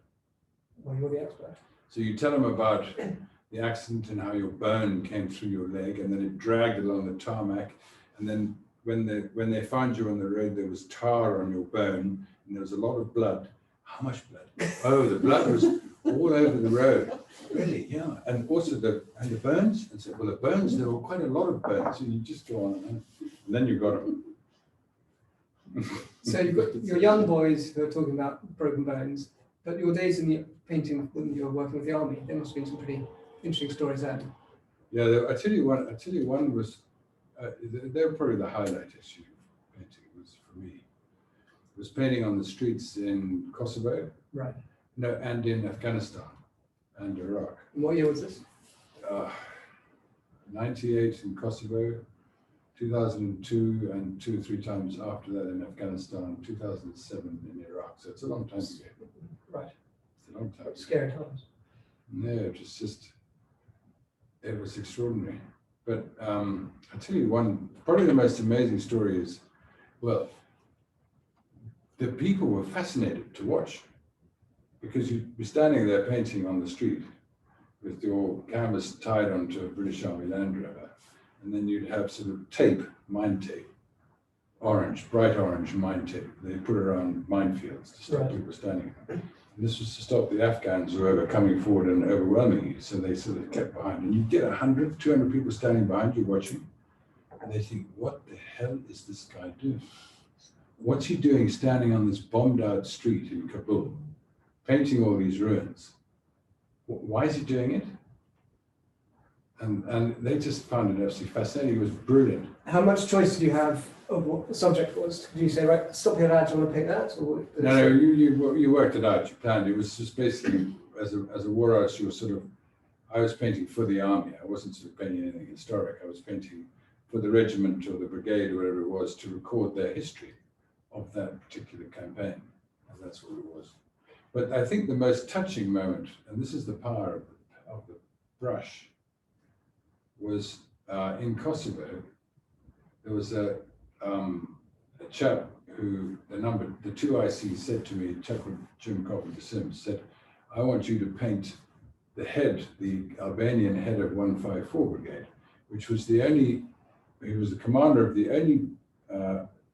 Well, you're the expert. So you tell them about the accident and how your bone came through your leg, and then it dragged along the tarmac, and then when they found you on the road, there was tar on your bone, and there was a lot of blood. How much blood? Oh, the blood was all over the road. Really? Yeah. And also the burns. And so, well, the burns, there were quite a lot of burns. So you just go on, and then you got them. So you've got your young boys who are talking about broken bones, but your days in the painting when you were working with the army, there must have been some pretty interesting stories there. Yeah, I tell you one was, they were probably the highlight issue of painting, was for me. It was painting on the streets in Kosovo. Right. No, and in Afghanistan and Iraq. And what year was this? 98 in Kosovo, 2002, and 2 or 3 times after that in Afghanistan, 2007 in Iraq. So it's a long time ago. Right. It's a long time ago. Scary times. No, it was just, it was extraordinary. But I'll tell you one, probably the most amazing story is, well, the people were fascinated to watch, because you'd be standing there painting on the street with your canvas tied onto a British Army Land Rover, and then you'd have sort of tape, mine tape, orange, bright orange mine tape they put around minefields to stop people standing there. And this was to stop the Afghans who were coming forward and overwhelming you, so they sort of kept behind. And you get 100, 200 people standing behind you watching, and they think, what the hell is this guy doing? What's he doing standing on this bombed out street in Kabul, painting all these ruins? Why is he doing it? And they just found it absolutely fascinating. It was brilliant. How much choice did you have of what the subject was? Did you say, right, stop here, lads, I want to paint that? Or No, you worked it out, you planned. It was just basically, as a war artist, you were sort of, I was painting for the army. I wasn't sort of painting anything historic. I was painting for the regiment or the brigade or whatever it was to record their history of that particular campaign. And that's what it was. But I think the most touching moment, and this is the power of the brush, was in Kosovo. There was a chap who, the 2 ICs said to me, a chap called Jim Carpenter Sims, said, I want you to paint the head, the Albanian head of 154 Brigade, which was the only, he was the commander of the only,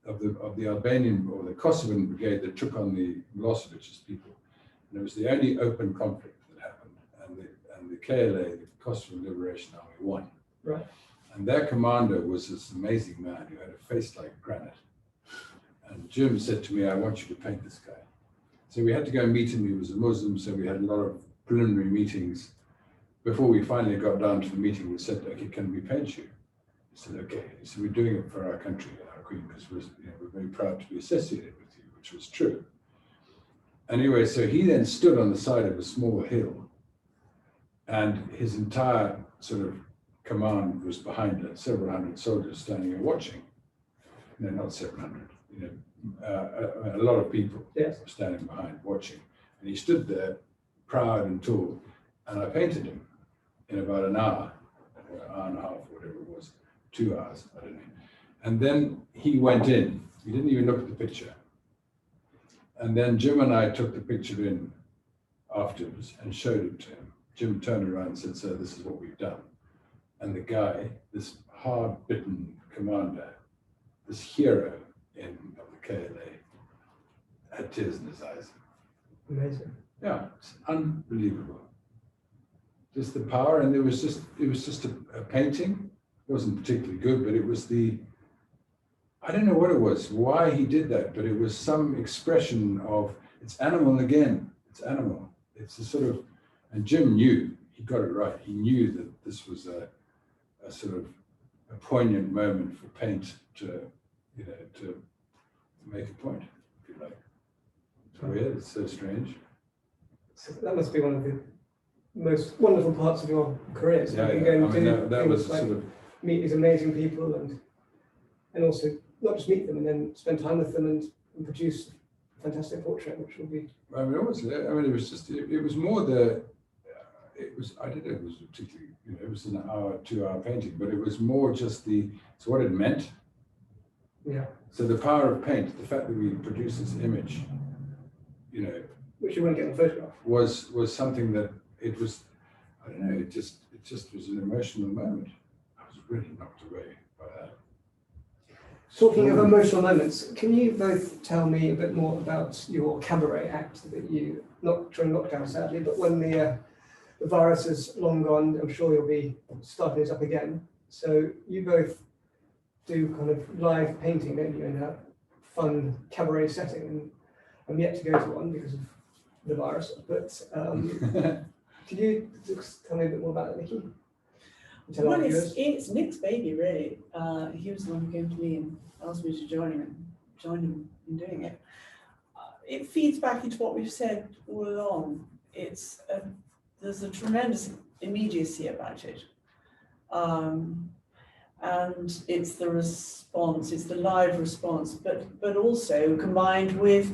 of the Albanian or the Kosovan brigade that took on the Milosevic's people. And it was the only open conflict that happened. And the KLA, the Kosovan Liberation Army, won. Right. And their commander was this amazing man who had a face like granite. And Jim said to me, I want you to paint this guy. So we had to go and meet him. He was a Muslim, so we had a lot of preliminary meetings. Before we finally got down to the meeting, we said, okay, can we paint you? He said, okay. He said, we're doing it for our country, our Queen, because we're very proud to be associated with you, which was true. Anyway, so he then stood on the side of a small hill, and his entire sort of command was behind it, several hundred soldiers standing and watching. No, not 700, a lot of people were standing behind watching. And he stood there proud and tall, and I painted him in about an hour, or an hour and a half, whatever it was, 2 hours, I don't know. And then he went in, he didn't even look at the picture. And then Jim and I took the picture in afterwards and showed it to him. Jim turned around and said, sir, this is what we've done. And the guy, this hard-bitten commander, this hero of the KLA, had tears in his eyes. Amazing. Yeah, it's unbelievable. Just the power, and it was just a painting. It wasn't particularly good, but it was I don't know what it was, why he did that, but it was some expression of, it's animal again, it's animal. It's a sort of, and Jim knew, he got it right. He knew that this was a sort of a poignant moment for paint to make a point, if you like. It's weird, it's so strange. So that must be one of the most wonderful parts of your career. So Yeah, you yeah. go and I mean, do that was things like sort of, meet these amazing people and also not just meet them and then spend time with them and produce a fantastic portrait, which will be. I mean, obviously, I mean, it was just, it was more the, it was, I did it, it was particularly, it was an hour, 2-hour painting, but it was more just it's what it meant. Yeah. So the power of paint, the fact that we produced this image, Which you wouldn't get in a photograph. was something that it was, I don't know, it just was an emotional moment. I was really knocked away by that. Talking of emotional moments, can you both tell me a bit more about your cabaret act that you, not during lockdown sadly, but when the virus is long gone, I'm sure you'll be starting this up again. So you both do kind of live painting, don't you, in a fun cabaret setting, and I'm yet to go to one because of the virus, but could you just tell me a bit more about it, Nicky? Well, it's Nick's baby, really. He was the one who came to me and asked me to join him in doing it. It feeds back into what we've said all along. There's a tremendous immediacy about it. And it's the response, it's the live response, but also combined with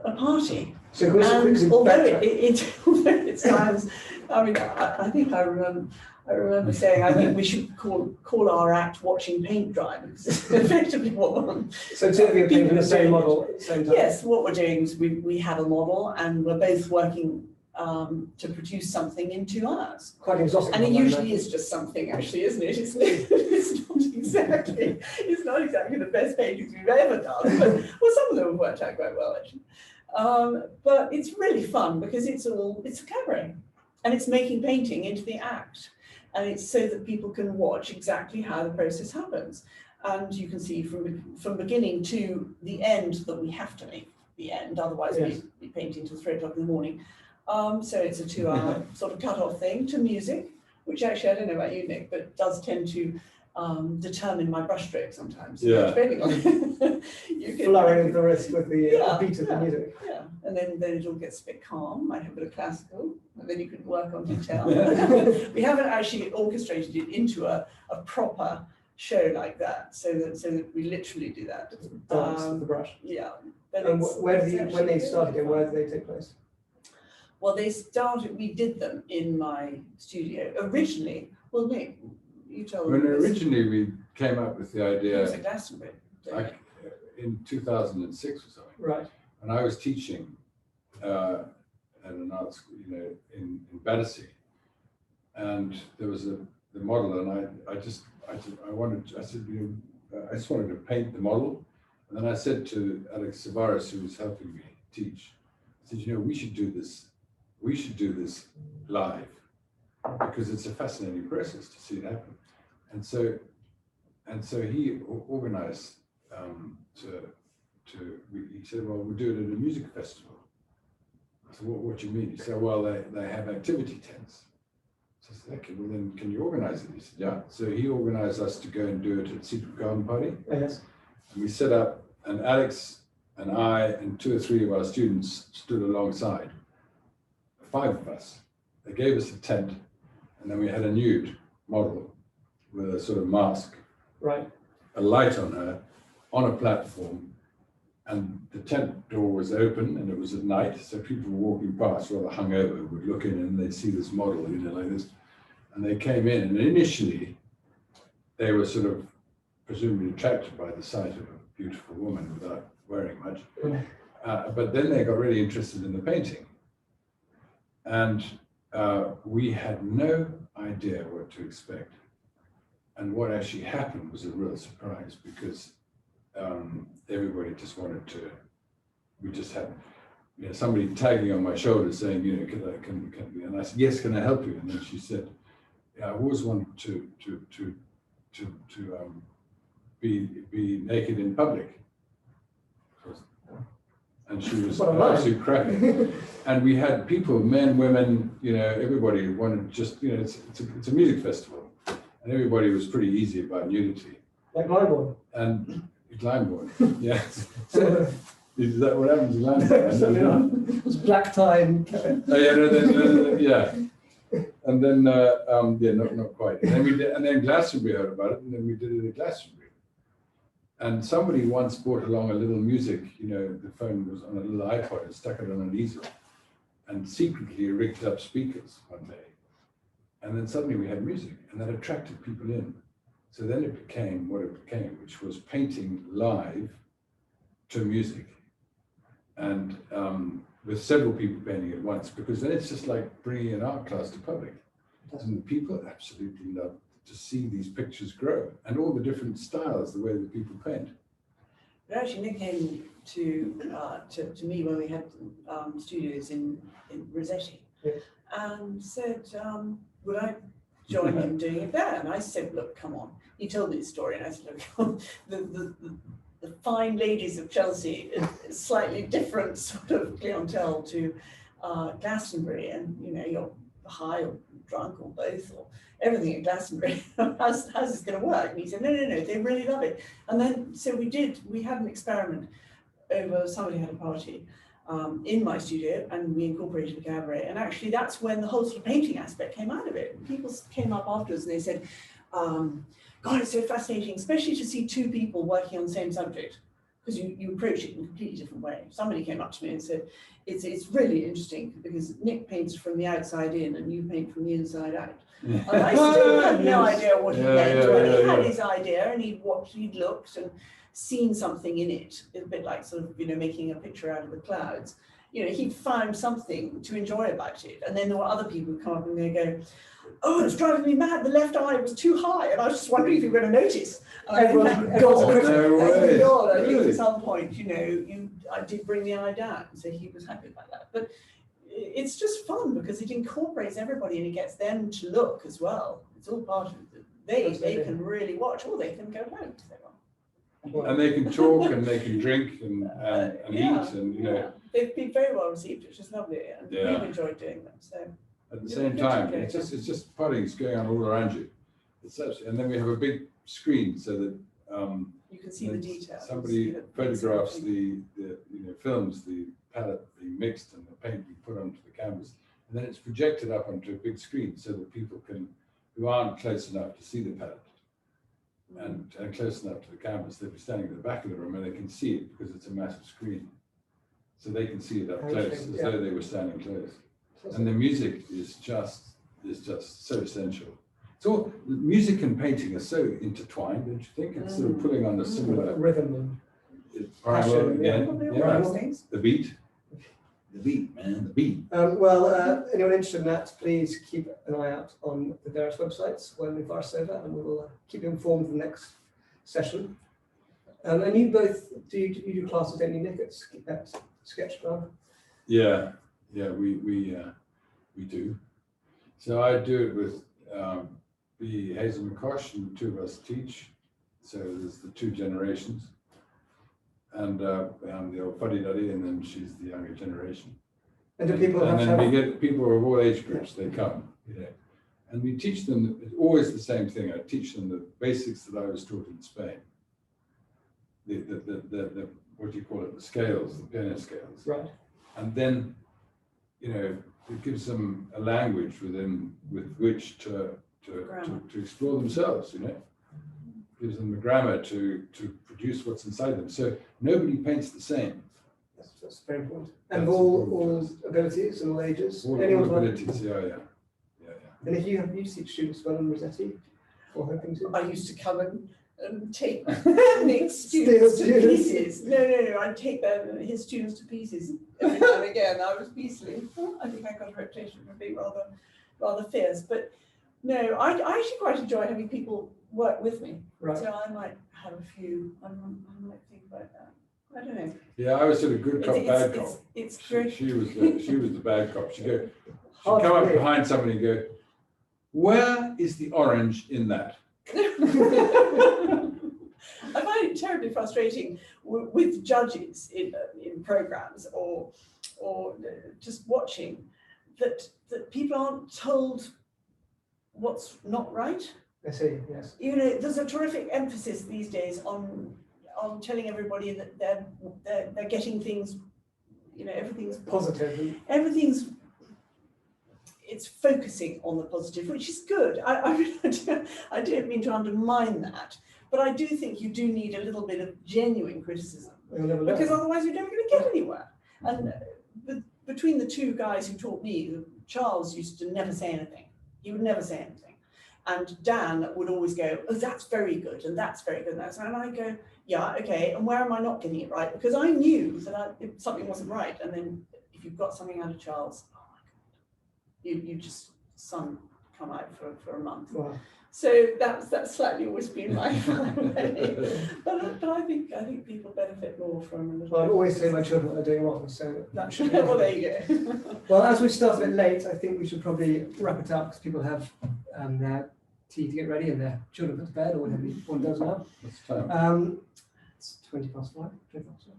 a party. So and although it sounds, I mean, I think I remember saying I think we should call our act "Watching Paint Dry" because it's effectively what one. So two of you are painting the same model at the same time. Yes, what we're doing is we have a model and we're both working to produce something in 2 hours. Quite exhausting. And it usually is just something, actually, isn't it? It's not exactly the best paintings we've ever done, but some of them have worked out quite well, actually. But it's really fun because it's a cabaret, and it's making painting into the act, and it's so that people can watch exactly how the process happens, and you can see from beginning to the end that we have to make the end, otherwise we'd be painting till 3 o'clock in the morning. So it's a 2-hour sort of cut-off thing to music, which actually, I don't know about you, Nick, but does tend to determine my brushstroke sometimes. Yeah. Depending on you can blurring the wrist with the beat of the music. Yeah, and then it all gets a bit calm. I have a bit of classical, and then you can work on detail. We haven't actually orchestrated it into a proper show like that, so that we literally do that. Dance with the brush. Yeah. And when they started it, where did they take place? Well, we did them in my studio originally. Well, Nick, you tell When me. originally we came up with the idea, It was at Glastonbury. like in 2006 or something, Right. and I was teaching at an art school, in Battersea, and there was the model, and I just wanted to paint the model, and then I said to Alex Savaris, who was helping me teach, I said, we should do this live, because it's a fascinating process to see it happen. And so he organized he said, well, we'll do it at a music festival. I said, what do you mean? He said, well, they have activity tents. So I said, okay, well then can you organize it? He said, yeah. So he organized us to go and do it at Secret Garden Party. Yes. And we set up, and Alex and I and 2 or 3 of our students stood alongside. 5 of us. They gave us a tent, and then we had a nude model with a sort of mask, right, a light on her, on a platform, and the tent door was open, and it was at night, so people walking past, rather hungover, would look in and they'd see this model, like this, and they came in, and initially they were sort of presumably attracted by the sight of a beautiful woman without wearing much, but then they got really interested in the painting. And we had no idea what to expect. And what actually happened was a real surprise, because everybody just wanted to, we just had somebody tagging on my shoulder saying, can and I said, yes, can I help you? And then she said, yeah, I always wanted to be naked in public. And she was absolutely cracking. And we had people, men, women, everybody wanted just, it's a music festival. And everybody was pretty easy about nudity. Like Glyndebourne. And Glyndebourne, yeah. Is that what happens in Glyndebourne? It was black tie and... Oh, yeah, yeah. And then, not quite. And then Glastonbury heard about it, and then we did it at Glastonbury. And somebody once brought along a little music, the phone was on a little iPod and stuck it on an easel and secretly rigged up speakers one day. And then suddenly we had music, and that attracted people in. So then it became what it became, which was painting live to music. And with several people painting at once, because then it's just like bringing an art class to public. And people absolutely love to see these pictures grow and all the different styles, the way that people paint. But actually, Nick came to me when we had studios in Rossetti, and said, would I join him doing it there? And I said, look, come on. He told me the story, and I said, look, the fine ladies of Chelsea is slightly different sort of clientele to Glastonbury, and you're high or drunk or both or everything at Glastonbury. how's this going to work? And he said, no, they really love it. And then so we had an experiment over, somebody had a party in my studio, and we incorporated a cabaret, and actually that's when the whole sort of painting aspect came out of it. People came up afterwards and they said, God, it's so fascinating, especially to see two people working on the same subject, because you approach it in a completely different way. Somebody came up to me and said, it's really interesting because Nick paints from the outside in and you paint from the inside out. And I still had no idea what he meant, but he had his idea, and he'd looked and seen something in it, a bit like sort of, making a picture out of the clouds. He'd found something to enjoy about it. And then there were other people who come up and they go, oh, it's driving me mad, the left eye was too high, and I was just wondering if you were going to notice. Everyone's a critic. Thank God, I think at some point, I did bring the eye down, so he was happy about that. But it's just fun because it incorporates everybody and it gets them to look as well. It's all part of it. They can really watch, or they can go home if they want. And they can talk and they can drink and eat, and they've been very well received, which is lovely, and we've enjoyed doing them. So at the same time, it's just party's going on all around you. And then we have a big screen so that you can see the details. Somebody photographs films the palette being mixed and the paint being put onto the canvas, and then it's projected up onto a big screen so that people who aren't close enough to see the palette and close enough to the canvas, they'll be standing at the back of the room and they can see it because it's a massive screen, so they can see it up close as though they were standing close. And the music is just so essential. So music and painting are so intertwined, don't you think? It's sort of pulling on a similar rhythm and passion. The beat. The beat, man, the beat. Anyone interested in that, please keep an eye out on the various websites when we've passed over, and we will keep you informed of the next session. And you both, do you do classes, don't you, Nick, at Sketch Club? Yeah, we do. So I do it with B. Hazel McCosh, and the two of us teach. So there's the two generations. And I'm the old fuddy-duddy, and then she's the younger generation. And do people and then we get people of all age groups, they come, And we teach them, it's always the same thing. I teach them the basics that I was taught in Spain. The what do you call it, the scales, the piano scales. Right. And then, it gives them a language with which to explore themselves, Gives them the grammar to produce what's inside them. So nobody paints the same. That's very important. And all abilities and all ages. All abilities, yeah. And if you teach students well in Rossetti, or hoping to? I used to come and take Nick's students to pieces. No, I'd take his students to pieces every now and again. I was beastly. I think I got a reputation for being rather fierce. But no, I actually quite enjoy having people work with me. Right. So I might have a few. I might think about that. I don't know. Yeah, I was sort of good cop, bad cop. She was the bad cop. She'd come up behind somebody and go, "Where is the orange in that?" I find it terribly frustrating with judges in programs or just watching that people aren't told what's not right. I see, yes. There's a terrific emphasis these days on telling everybody that they're getting things, everything's positive. It's focusing on the positive, which is good. I don't mean to undermine that, But I do think you do need a little bit of genuine criticism, You'll never know. because otherwise you're never going to get anywhere. And between the two guys who taught me, Charles used to never say anything. He would never say anything. And Dan would always go, oh, that's very good, and that's very good. And I go, yeah, okay, and where am I not getting it right? Because I knew that something wasn't right. And then if you've got something out of Charles, oh my God, you just, sun come out for a month. Wow. So that's slightly always been my way. But I think people benefit more from a little Well, I bit. always say my children are doing wrong, so that should be. Well, there you go. Well, as we start a bit late, I think we should probably wrap it up because people have their tea to get ready and their children put to bed or whatever one does now. What's the time? It's 20 past 5. 20 past 5.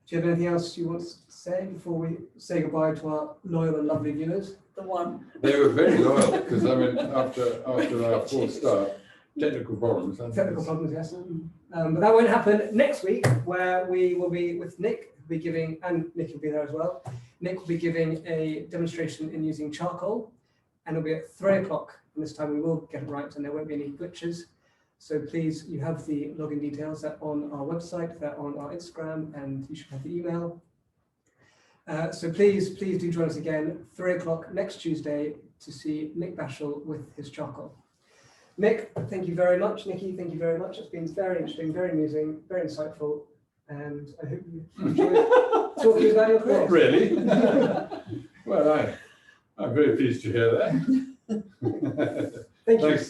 Do you have anything else you want to say before we say goodbye to our loyal and lovely viewers? The one. They were very loyal because I mean, after our fourth start, technical problems. Technical problems, yes. But that won't happen next week, where we will be with Nick, who'll be giving, and Nick will be there as well. Nick will be giving a demonstration in using charcoal, and it'll be at 3 o'clock. And this time we will get it right, and there won't be any glitches. So please, you have the login details. They're on our website, they're on our Instagram, and you should have the email. So please do join us again, 3 o'clock next Tuesday, to see Nick Bashall with his charcoal. Nick, thank you very much. Nicky, thank you very much. It's been very interesting, very amusing, very insightful, and I hope you enjoyed talking about your career. Not really. Well, I'm very pleased to hear that. Thank you. Thanks.